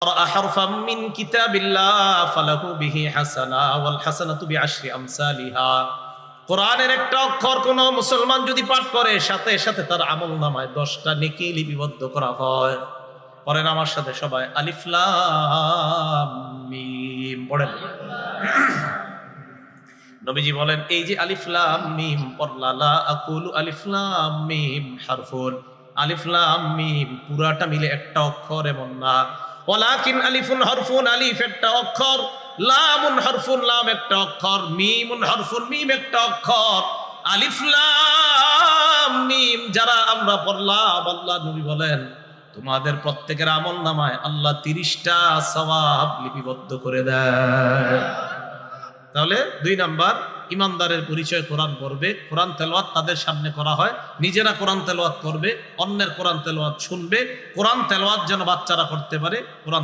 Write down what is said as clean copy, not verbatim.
قرأ حرفا من كتاب الله فله به حسنة والحسنة بعشر أمثالها। কোরআনের একটা অক্ষর কোন মুসলমান যদি পাঠ করে সাথে সাথে তার আমলনামায় 10টা নেকি লিপিবদ্ধ করা হয়। পড়েন আমার সাথে সবাই, আলিফ লাম মিম পড়েন। নবীজি বলেন এই যে আলিফ লাম মিম পড়লা, লা আকুলু আলিফ লাম মিম হারফুন, আলিফ লাম মিম পুরাটা মিলে একটা অক্ষর এমন না, ওয়ালাকিন আলিফুন হরফুন, আলিফ একটা অক্ষর, লামুন হরফুন, লাম একটা অক্ষর, মিমুন হরফুন, মিম একটা অক্ষর। আলিফ লাম মিম যারা আমরা পড়লাম, আল্লাহ নবী বলেন তোমাদের প্রত্যেকের আমলনামায় আল্লাহ 30টা সওয়াব লিপিবদ্ধ করে দেয়। তাহলে 2 নাম্বার ইমানদারের পরিচয় কোরআন পড়বে, কোরআন তেলাওয়াত তাদের সামনে করা হয়, নিজেরা কোরআন তেলাওয়াত করবে, অন্যের কোরআন তেলাওয়াত শুনবে, কোরআন তেলাওয়াত যেন বাচ্চারা করতে পারে, কোরআন